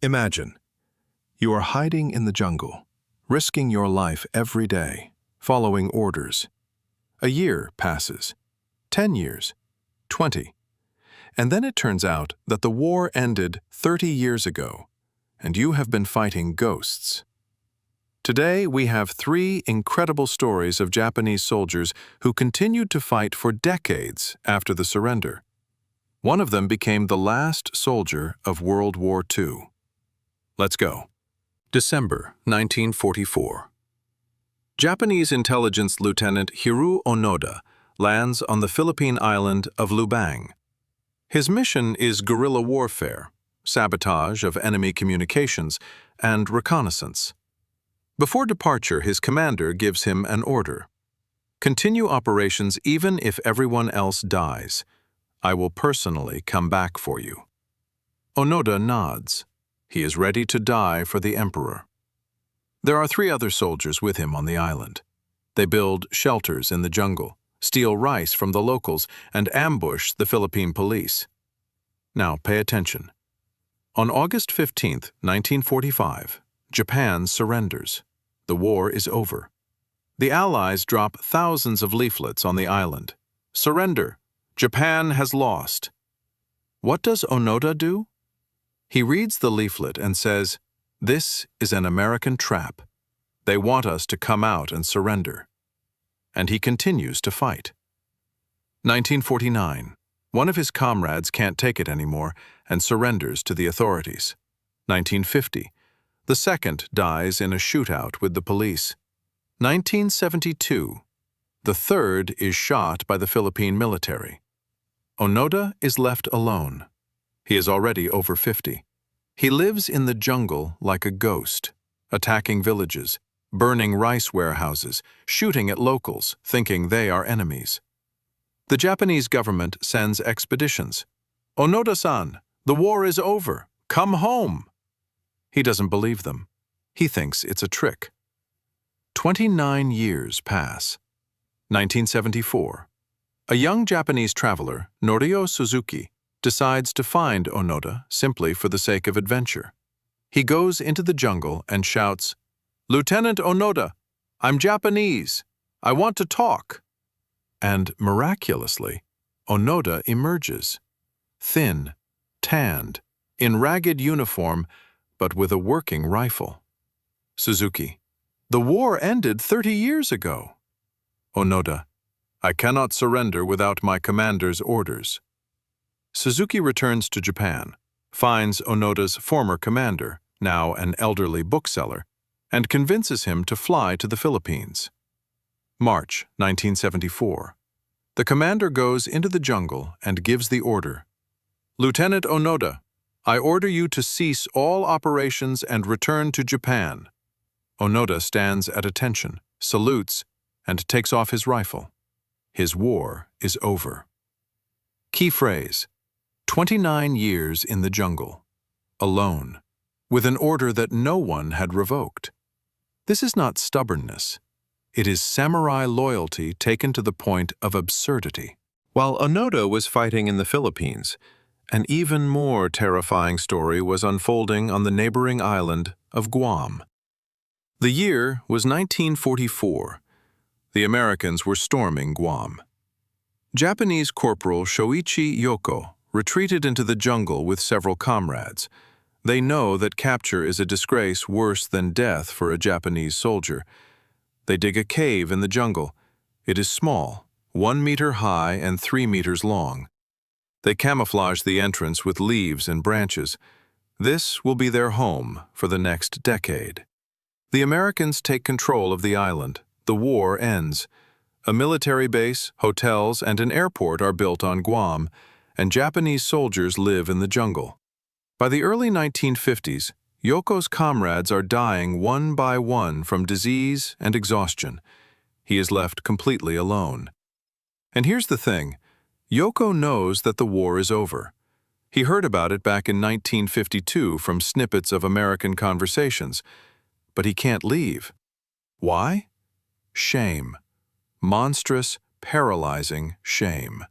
Imagine, you are hiding in the jungle, risking your life every day, following orders. A year passes, 10 years, 20, and then it turns out that the war ended 30 years ago, and you have been fighting ghosts. Today, we have 3 incredible stories of Japanese soldiers who continued to fight for decades after the surrender. One of them became the last soldier of World War II. Let's go. December 1944. Japanese intelligence lieutenant Hiroo Onoda lands on the Philippine island of Lubang. His mission is guerrilla warfare, sabotage of enemy communications, and reconnaissance. Before departure, his commander gives him an order. Continue operations even if everyone else dies. I will personally come back for you. Onoda nods. He is ready to die for the emperor. There are 3 other soldiers with him on the island. They build shelters in the jungle, steal rice from the locals, and ambush the Philippine police. Now pay attention. On August 15, 1945, Japan surrenders. The war is over. The Allies drop thousands of leaflets on the island. Surrender! Japan has lost. What does Onoda do? He reads the leaflet and says, "This is an American trap. They want us to come out and surrender." And he continues to fight. 1949. One of his comrades can't take it anymore and surrenders to the authorities. 1950. The second dies in a shootout with the police. 1972. The third is shot by the Philippine military. Onoda is left alone. He is already over 50. He lives in the jungle like a ghost, attacking villages, burning rice warehouses, shooting at locals, thinking they are enemies. The Japanese government sends expeditions. "Onoda-san, the war is over. Come home." He doesn't believe them. He thinks it's a trick. 29 years pass. 1974. A young Japanese traveler, Norio Suzuki, decides to find Onoda simply for the sake of adventure. He goes into the jungle and shouts, "Lieutenant Onoda, I'm Japanese. I want to talk." And miraculously, Onoda emerges. Thin, tanned, in ragged uniform, but with a working rifle. Suzuki: "The war ended 30 years ago." Onoda: "I cannot surrender without my commander's orders." Suzuki returns to Japan, finds Onoda's former commander, now an elderly bookseller, and convinces him to fly to the Philippines. March 1974. The commander goes into the jungle and gives the order. "Lieutenant Onoda, I order you to cease all operations and return to Japan." Onoda stands at attention, salutes, and takes off his rifle. His war is over. Key phrase: 29 years in the jungle, alone, with an order that no one had revoked. This is not stubbornness. It is samurai loyalty taken to the point of absurdity. While Onoda was fighting in the Philippines, an even more terrifying story was unfolding on the neighboring island of Guam. The year was 1944. The Americans were storming Guam. Japanese Corporal Shoichi Yoko retreated into the jungle with several comrades. They know that capture is a disgrace worse than death for a Japanese soldier. They dig a cave in the jungle. It is small, 1 meter high and 3 meters long. They camouflage the entrance with leaves and branches. This will be their home for the next decade. The Americans take control of the island. The war ends. A military base, hotels, and an airport are built on Guam, and Japanese soldiers live in the jungle. By the early 1950s, Yoko's comrades are dying one by one from disease and exhaustion. He is left completely alone. And here's the thing. Yoko knows that the war is over. He heard about it back in 1952 from snippets of American conversations, but he can't leave. Why? Shame. Monstrous, paralyzing shame.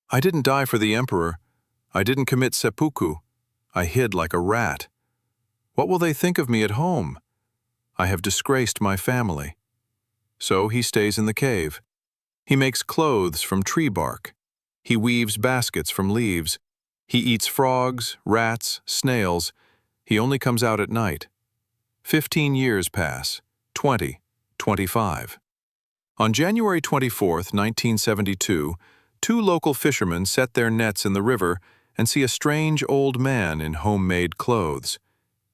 "I didn't die for the emperor. I didn't commit seppuku. I hid like a rat. What will they think of me at home? I have disgraced my family. So he stays in the cave. He makes clothes from tree bark. He weaves baskets from leaves. He eats frogs, rats, snails. He only comes out at night. 15 years pass, 20, 25. On January 24, 1972, two local fishermen set their nets in the river and see a strange old man in homemade clothes.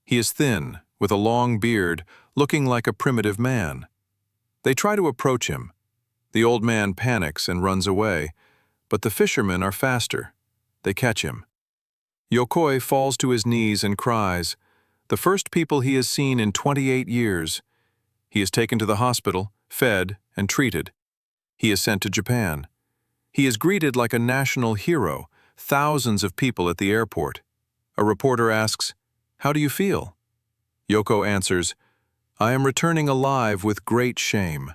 He is thin, with a long beard, looking like a primitive man. They try to approach him. The old man panics and runs away, but the fishermen are faster. They catch him. Yoko falls to his knees and cries, the first people he has seen in 28 years. He is taken to the hospital, fed, and treated. He is sent to Japan. He is greeted like a national hero, thousands of people at the airport. A reporter asks, "How do you feel?" Yoko answers, "I am returning alive with great shame."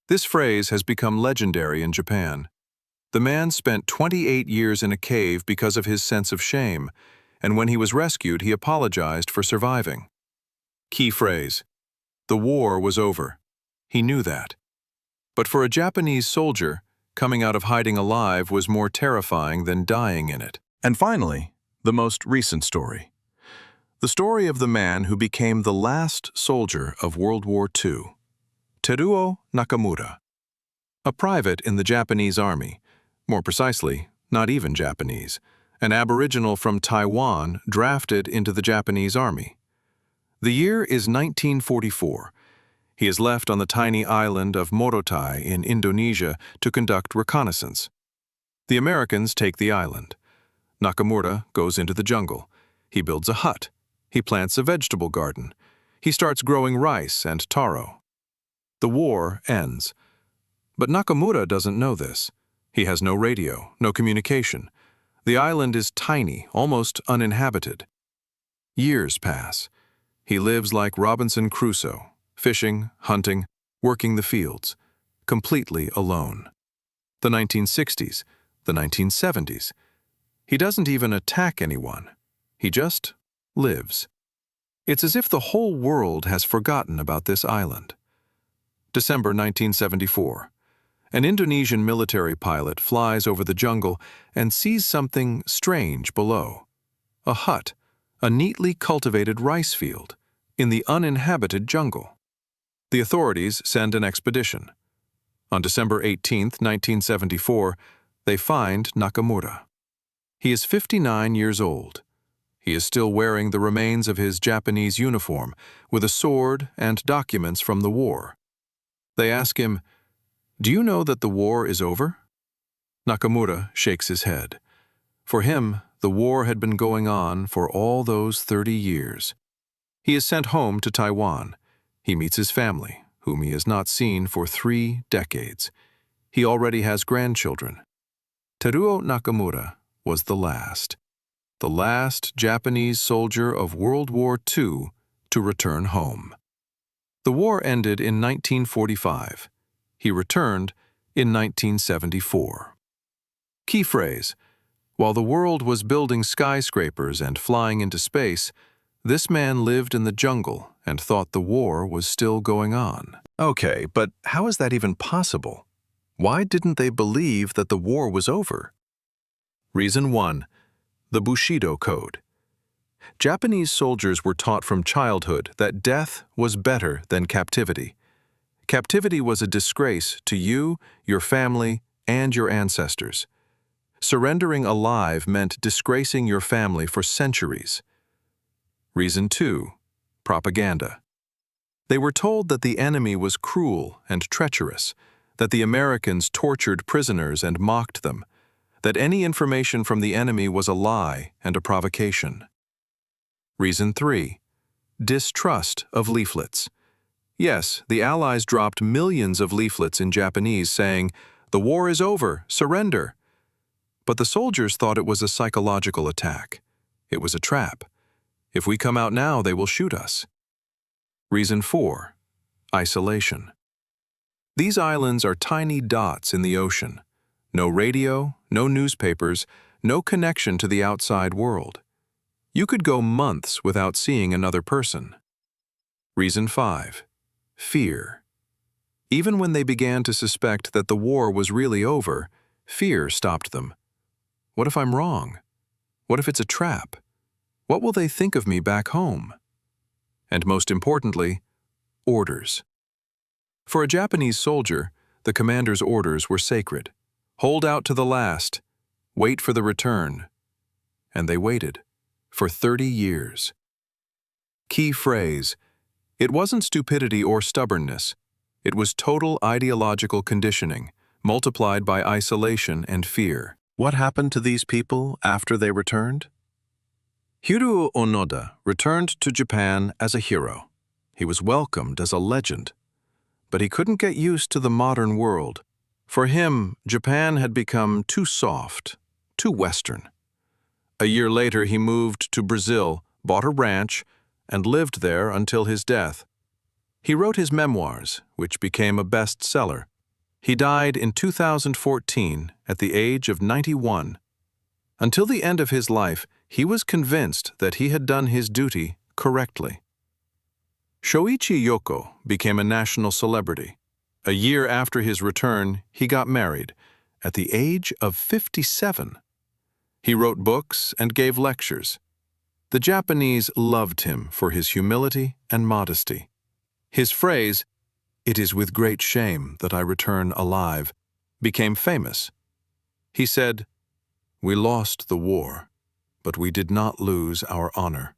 This phrase has become legendary in Japan. The man spent 28 years in a cave because of his sense of shame, and when he was rescued, he apologized for surviving. Key phrase: the war was over. He knew that. But for a Japanese soldier, coming out of hiding alive was more terrifying than dying in it. And finally, the most recent story. The story of the man who became the last soldier of World War II. Hiroo Nakamura. A private in the Japanese army, more precisely, not even Japanese, an aboriginal from Taiwan drafted into the Japanese army. The year is 1944. He is left on the tiny island of Morotai in Indonesia to conduct reconnaissance. The Americans take the island. Nakamura goes into the jungle. He builds a hut. He plants a vegetable garden. He starts growing rice and taro. The war ends. But Nakamura doesn't know this. He has no radio, no communication. The island is tiny, almost uninhabited. Years pass. He lives like Robinson Crusoe, fishing, hunting, working the fields, completely alone. The 1960s, the 1970s. He doesn't even attack anyone. He just lives. It's as if the whole world has forgotten about this island. December 1974. An Indonesian military pilot flies over the jungle and sees something strange below. A hut, a neatly cultivated rice field, in the uninhabited jungle. The authorities send an expedition. On December 18, 1974, they find Nakamura. He is 59 years old. He is still wearing the remains of his Japanese uniform, with a sword and documents from the war. They ask him, "Do you know that the war is over?" Nakamura shakes his head. For him, the war had been going on for all those 30 years. He is sent home to Taiwan. He meets his family, whom he has not seen for 3 decades. He already has grandchildren. Hiroo Nakamura was the last Japanese soldier of World War II to return home. The war ended in 1945. He returned in 1974. Key phrase: while the world was building skyscrapers and flying into space, this man lived in the jungle and thought the war was still going on. Okay, but how is that even possible? Why didn't they believe that the war was over? Reason 1. The Bushido Code. Japanese soldiers were taught from childhood that death was better than captivity. Captivity was a disgrace to you, your family, and your ancestors. Surrendering alive meant disgracing your family for centuries. Reason 2. Propaganda. They were told that the enemy was cruel and treacherous, that the Americans tortured prisoners and mocked them, that any information from the enemy was a lie and a provocation. Reason 3. Distrust of leaflets. Yes, the Allies dropped millions of leaflets in Japanese saying, "The war is over, surrender." But the soldiers thought it was a psychological attack. It was a trap. If we come out now, they will shoot us. Reason 4. Isolation. These islands are tiny dots in the ocean. No radio, no newspapers, no connection to the outside world. You could go months without seeing another person. Reason 5. Fear. Even when they began to suspect that the war was really over, fear stopped them. What if I'm wrong? What if it's a trap? What will they think of me back home? And most importantly, orders. For a Japanese soldier, the commander's orders were sacred. Hold out to the last. Wait for the return. And they waited for 30 years. Key phrase: it wasn't stupidity or stubbornness. It was total ideological conditioning, multiplied by isolation and fear. What happened to these people after they returned? Hiroo Onoda returned to Japan as a hero. He was welcomed as a legend. But he couldn't get used to the modern world. For him, Japan had become too soft, too Western. A year later, he moved to Brazil, bought a ranch, and lived there until his death. He wrote his memoirs, which became a bestseller. He died in 2014 at the age of 91. Until the end of his life, he was convinced that he had done his duty correctly. Shoichi Yoko became a national celebrity. A year after his return, he got married, at the age of 57. He wrote books and gave lectures. The Japanese loved him for his humility and modesty. His phrase, "It is with great shame that I return alive," became famous. He said, "We lost the war, but we did not lose our honor."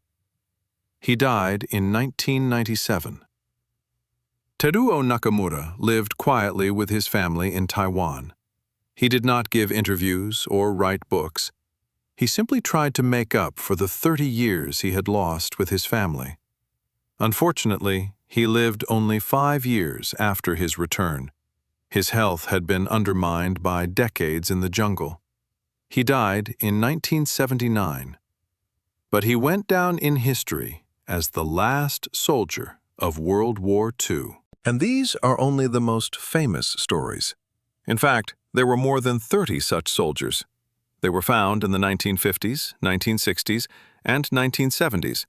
He died in 1997. Teruo Nakamura lived quietly with his family in Taiwan. He did not give interviews or write books. He simply tried to make up for the 30 years he had lost with his family. Unfortunately, he lived only 5 years after his return. His health had been undermined by decades in the jungle. He died in 1979. But he went down in history as the last soldier of World War II. And these are only the most famous stories. In fact, there were more than 30 such soldiers. They were found in the 1950s, 1960s, and 1970s,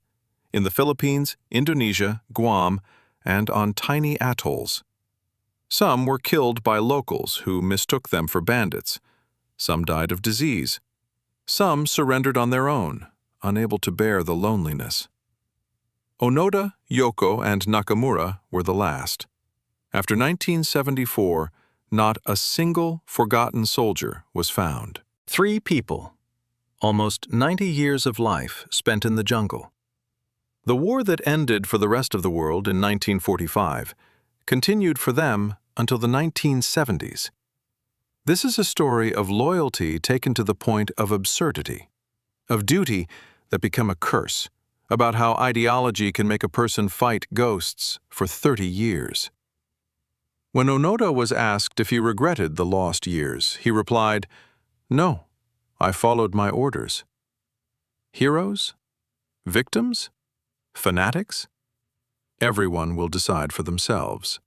in the Philippines, Indonesia, Guam, and on tiny atolls. Some were killed by locals who mistook them for bandits. Some died of disease. Some surrendered on their own, unable to bear the loneliness. Onoda, Yoko, and Nakamura were the last. After 1974, not a single forgotten soldier was found. 3 people, almost 90 years of life spent in the jungle. The war that ended for the rest of the world in 1945 continued for them until the 1970s. This is a story of loyalty taken to the point of absurdity, of duty that become a curse, about how ideology can make a person fight ghosts for 30 years. When Onoda was asked if he regretted the lost years, he replied, "No, I followed my orders." Heroes? Victims? Fanatics? Everyone will decide for themselves.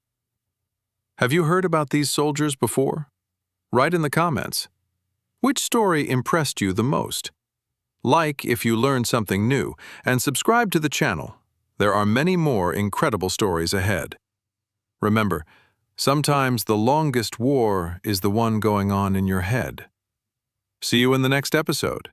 Have you heard about these soldiers before? Write in the comments. Which story impressed you the most? Like if you learned something new, and subscribe to the channel. There are many more incredible stories ahead. Remember, sometimes the longest war is the one going on in your head. See you in the next episode.